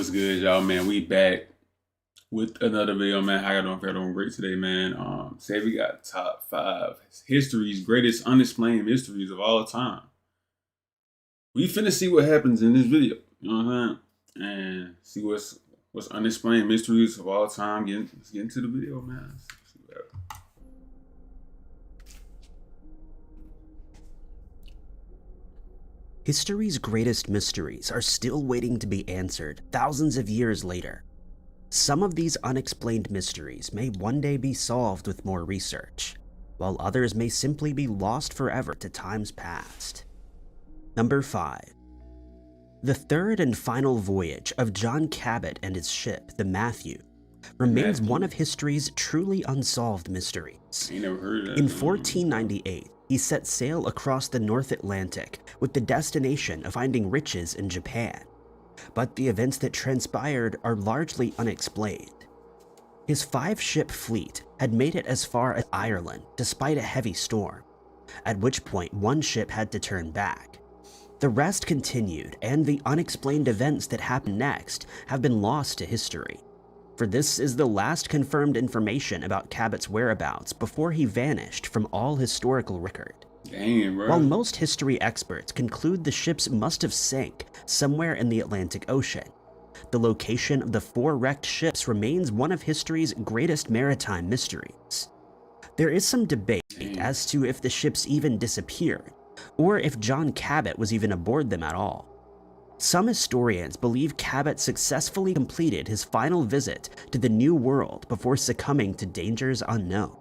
What's good, y'all, man? We back with another video, man. How y'all doing? Y'all doing great today, man. Say we got top 5 history's greatest unexplained mysteries of all time. We finna see what happens in this video. You know what I'm saying? And see what's unexplained mysteries of all time. Let's get into the video, man. History's greatest mysteries are still waiting to be answered thousands of years later. Some of these unexplained mysteries may one day be solved with more research, while others may simply be lost forever to times past. Number 5. The third and final voyage of John Cabot and his ship, the Matthew, remains one of history's truly unsolved mysteries. Ain't never heard of that. In 1498, he set sail across the North Atlantic with the destination of finding riches in Japan. But the events that transpired are largely unexplained. His 5-ship fleet had made it as far as Ireland despite a heavy storm, at which point one ship had to turn back. The rest continued, and the unexplained events that happened next have been lost to history. For this is the last confirmed information about Cabot's whereabouts before he vanished from all historical record. Damn, bro. While most history experts conclude the ships must have sank somewhere in the Atlantic Ocean, the location of the 4 wrecked ships remains one of history's greatest maritime mysteries. There is some debate as to if the ships even disappeared, or if John Cabot was even aboard them at all. Some historians believe Cabot successfully completed his final visit to the New World before succumbing to dangers unknown.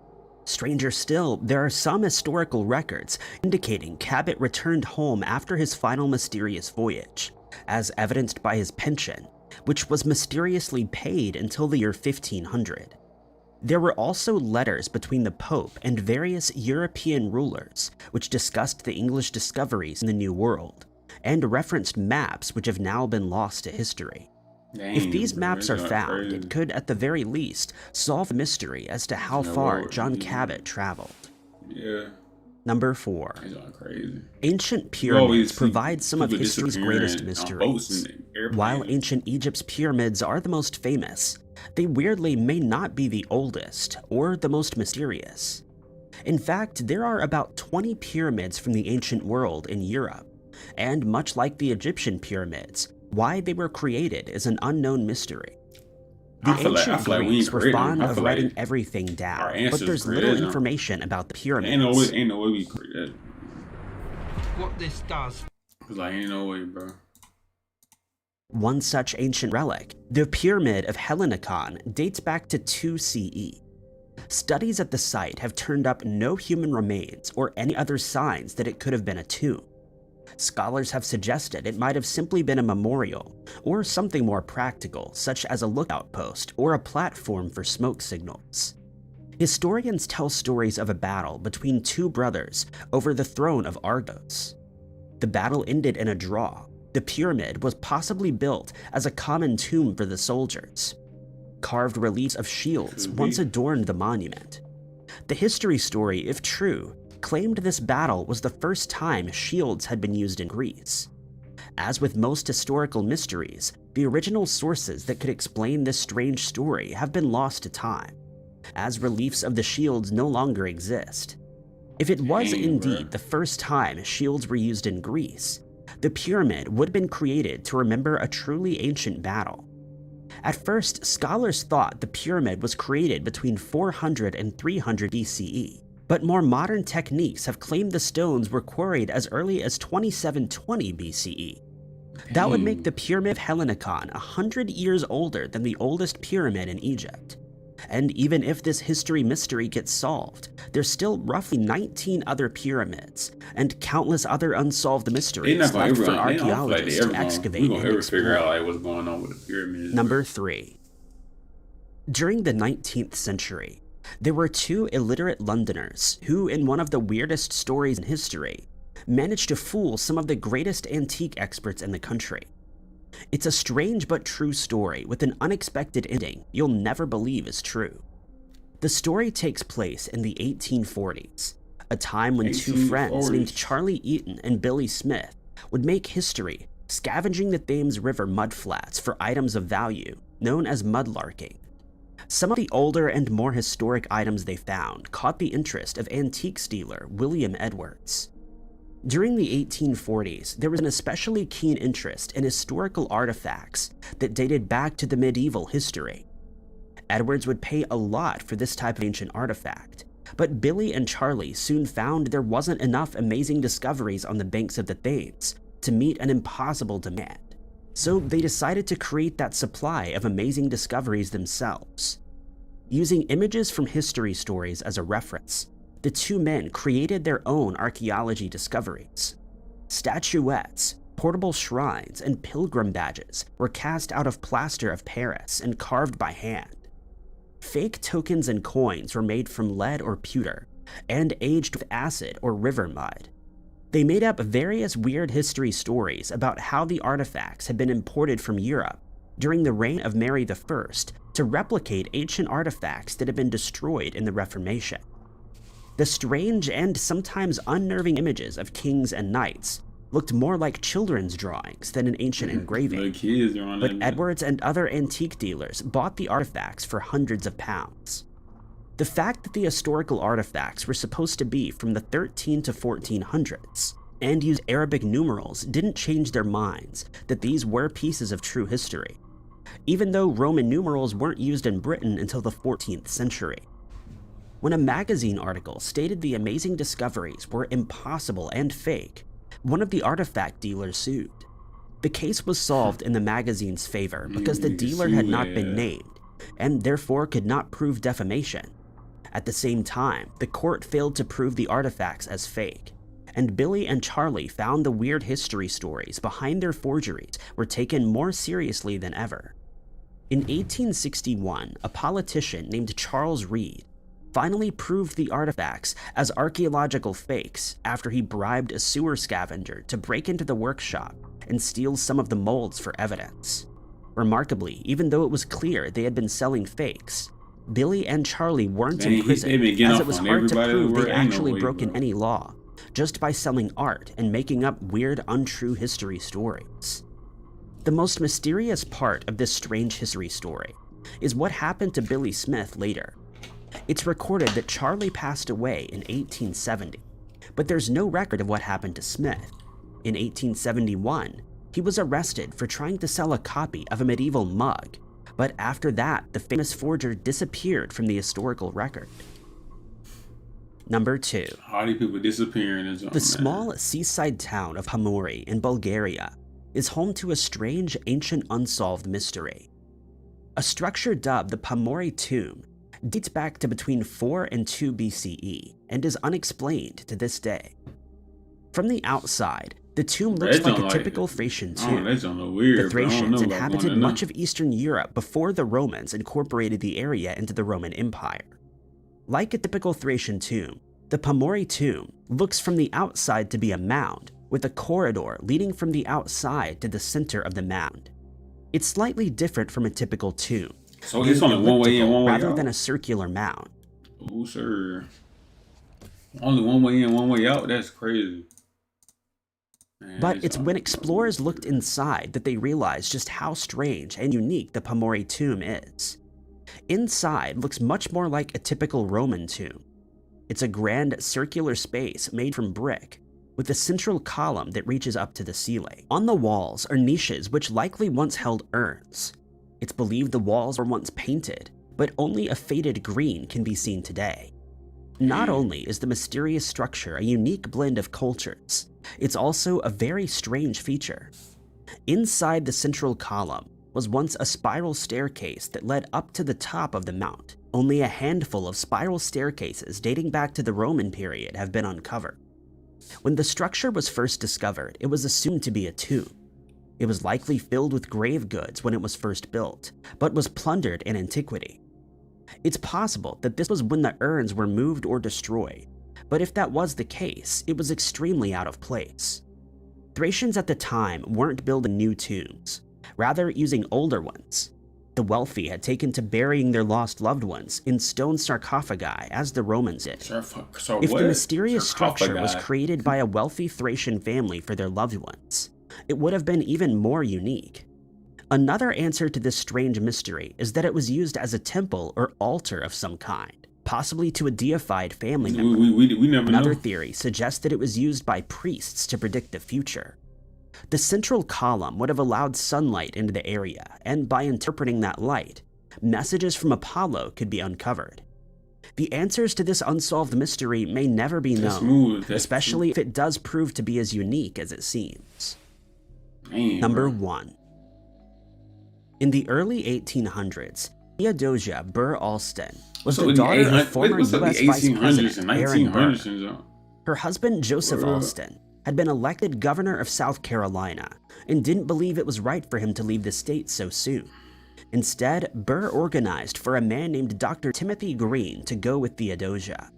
Stranger still, there are some historical records indicating Cabot returned home after his final mysterious voyage, as evidenced by his pension, which was mysteriously paid until the year 1500. There were also letters between the Pope and various European rulers, which discussed the English discoveries in the New World, and referenced maps which have now been lost to history. Dang, If these bro, maps are that's found, crazy. it could at the very least solve the mystery as to how far John Cabot traveled. Yeah. Number 4. That's going crazy. Ancient You always pyramids see provide some of people history's greatest disappearing on boats mysteries. and airplanes. While ancient Egypt's pyramids are the most famous, they weirdly may not be the oldest or the most mysterious. In fact, there are about 20 pyramids from the ancient world in Europe, and much like the Egyptian pyramids, why they were created is an unknown mystery. The ancient Greeks were fond of writing everything down, but there's little information about the pyramids. Ain't no way we create that. What this does. Like, ain't no way, bro. One such ancient relic, the Pyramid of Helionikon, dates back to 2 CE. Studies at the site have turned up no human remains or any other signs that it could have been a tomb. Scholars have suggested it might have simply been a memorial, or something more practical, such as a lookout post or a platform for smoke signals. Historians tell stories of a battle between 2 brothers over the throne of Argos. The battle ended in a draw. The pyramid was possibly built as a common tomb for the soldiers. Carved reliefs of shields once adorned the monument. The history story, if true, claimed this battle was the first time shields had been used in Greece. As with most historical mysteries, the original sources that could explain this strange story have been lost to time, as reliefs of the shields no longer exist. If it was indeed the first time shields were used in Greece, the pyramid would have been created to remember a truly ancient battle. At first, scholars thought the pyramid was created between 400 and 300 BCE. But more modern techniques have claimed the stones were quarried as early as 2720 BCE. That would make the Pyramid of Helionikon 100 years older than the oldest pyramid in Egypt. And even if this history mystery gets solved, there's still roughly 19 other pyramids and countless other unsolved mysteries left for archaeologists to excavate and explore. Figure out like what's going on with the pyramids. Number 3. During the 19th century, there were 2 illiterate Londoners who, in one of the weirdest stories in history, managed to fool some of the greatest antique experts in the country. It's a strange but true story with an unexpected ending you'll never believe is true. The story takes place in the 1840s, a time when 2 friends named Charlie Eaton and Billy Smith would make history scavenging the Thames River mudflats for items of value, known as mudlarking. Some of the older and more historic items they found caught the interest of antiques dealer William Edwards. During the 1840s, there was an especially keen interest in historical artifacts that dated back to the medieval history. Edwards would pay a lot for this type of ancient artifact, but Billy and Charlie soon found there wasn't enough amazing discoveries on the banks of the Thames to meet an impossible demand. So they decided to create that supply of amazing discoveries themselves. Using images from history stories as a reference, the two men created their own archaeology discoveries. Statuettes, portable shrines, and pilgrim badges were cast out of plaster of Paris and carved by hand. Fake tokens and coins were made from lead or pewter, and aged with acid or river mud. They made up various weird history stories about how the artifacts had been imported from Europe during the reign of Mary I to replicate ancient artifacts that had been destroyed in the Reformation. The strange and sometimes unnerving images of kings and knights looked more like children's drawings than an ancient engraving, but Edwards and other antique dealers bought the artifacts for hundreds of pounds. The fact that the historical artifacts were supposed to be from the 13 to 1400s and used Arabic numerals didn't change their minds that these were pieces of true history, even though Roman numerals weren't used in Britain until the 14th century. When a magazine article stated the amazing discoveries were impossible and fake, one of the artifact dealers sued. The case was solved in the magazine's favor because the dealer had not been named, and therefore could not prove defamation. At the same time, the court failed to prove the artifacts as fake, and Billy and Charlie found the weird history stories behind their forgeries were taken more seriously than ever. In 1861, a politician named Charles Reed finally proved the artifacts as archaeological fakes after he bribed a sewer scavenger to break into the workshop and steal some of the molds for evidence. Remarkably, even though it was clear they had been selling fakes, Billy and Charlie weren't in prison, as it was hard to prove they'd actually broken any law, just by selling art and making up weird, untrue history stories. The most mysterious part of this strange history story is what happened to Billy Smith later. It's recorded that Charlie passed away in 1870, but there's no record of what happened to Smith. In 1871, he was arrested for trying to sell a copy of a medieval mug, but after that, the famous forger disappeared from the historical record. Number 2. How do people disappear in a The small seaside town of Hamori in Bulgaria is home to a strange, ancient, unsolved mystery. A structure dubbed the Hamori tomb dates back to between 4 and 2 BCE and is unexplained to this day. From the outside, the tomb looks like a typical Thracian tomb. The Thracians inhabited much of Eastern Europe before the Romans incorporated the area into the Roman Empire. Like a typical Thracian tomb, the Hamori tomb looks from the outside to be a mound, with a corridor leading from the outside to the center of the mound. It's slightly different from a typical tomb, so it's only one way in, one way rather out? than a circular mound. Oh, sir. Only one way in, one way out? That's crazy. Man, But it's when explorers looked inside that they realized just how strange and unique the Hamori tomb is. Inside looks much more like a typical Roman tomb. It's a grand circular space made from brick, with a central column that reaches up to the ceiling. On the walls are niches which likely once held urns. It's believed the walls were once painted, but only a faded green can be seen today. Not only is the mysterious structure a unique blend of cultures, it's also a very strange feature. Inside the central column was once a spiral staircase that led up to the top of the mount. Only a handful of spiral staircases dating back to the Roman period have been uncovered. When the structure was first discovered, it was assumed to be a tomb. It was likely filled with grave goods when it was first built, but was plundered in antiquity. It's possible that this was when the urns were moved or destroyed, but if that was the case, it was extremely out of place. Thracians at the time weren't building new tombs, rather using older ones. The wealthy had taken to burying their lost loved ones in stone sarcophagi as the Romans did. If the mysterious structure was created by a wealthy Thracian family for their loved ones, it would have been even more unique. Another answer to this strange mystery is that it was used as a temple or altar of some kind, possibly to a deified family member. We never Another know. theory suggests that it was used by priests to predict the future. The central column would have allowed sunlight into the area, and by interpreting that light, messages from Apollo could be uncovered. The answers to this unsolved mystery may never be known, especially if it does prove to be as unique as it seems. Damn, Number bro. 1. In the early 1800s, Theodosia Burr Alston was the daughter of former U.S. Vice President Aaron Burr. Her husband, Joseph Alston, had been elected governor of South Carolina and didn't believe it was right for him to leave the state so soon. Instead, Burr organized for a man named Dr. Timothy Green to go with Theodosia.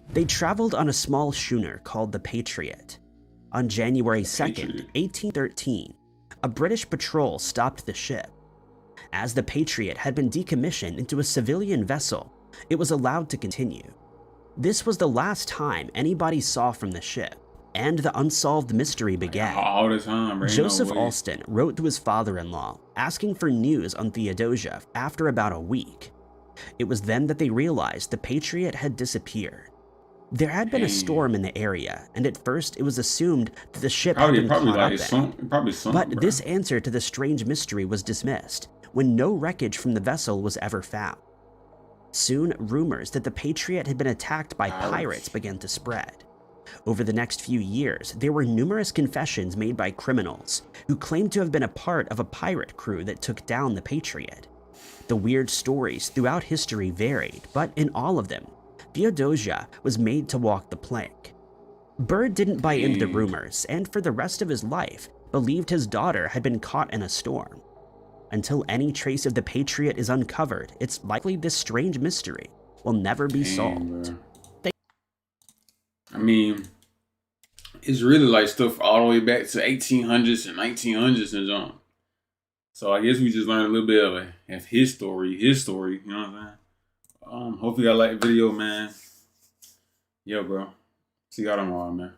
They traveled on a small schooner called the Patriot. On January 2nd, 1813, a British patrol stopped the ship. As the Patriot had been decommissioned into a civilian vessel, it was allowed to continue. This was the last time anybody saw from the ship, and the unsolved mystery began. All the time, bro. Joseph Alston wrote to his father-in-law asking for news on Theodosia after about a week. It was then that they realized the Patriot had disappeared. There had been a storm in the area, and at first it was assumed that the ship had been caught up in it. But this answer to the strange mystery was dismissed when no wreckage from the vessel was ever found. Soon, rumors that the Patriot had been attacked by pirates began to spread. Over the next few years, there were numerous confessions made by criminals who claimed to have been a part of a pirate crew that took down the Patriot. The weird stories throughout history varied, but in all of them, Theodosia was made to walk the plank. Burr didn't buy into the rumors, and for the rest of his life, believed his daughter had been caught in a storm. Until any trace of the Patriot is uncovered, it's likely this strange mystery will never be solved. I mean, it's really like stuff all the way back to 1800s and 1900s and so on. So I guess we just learned a little bit of his story, you know what I'm saying? Hopefully y'all like the video, man. Yo, bro. See y'all tomorrow, man.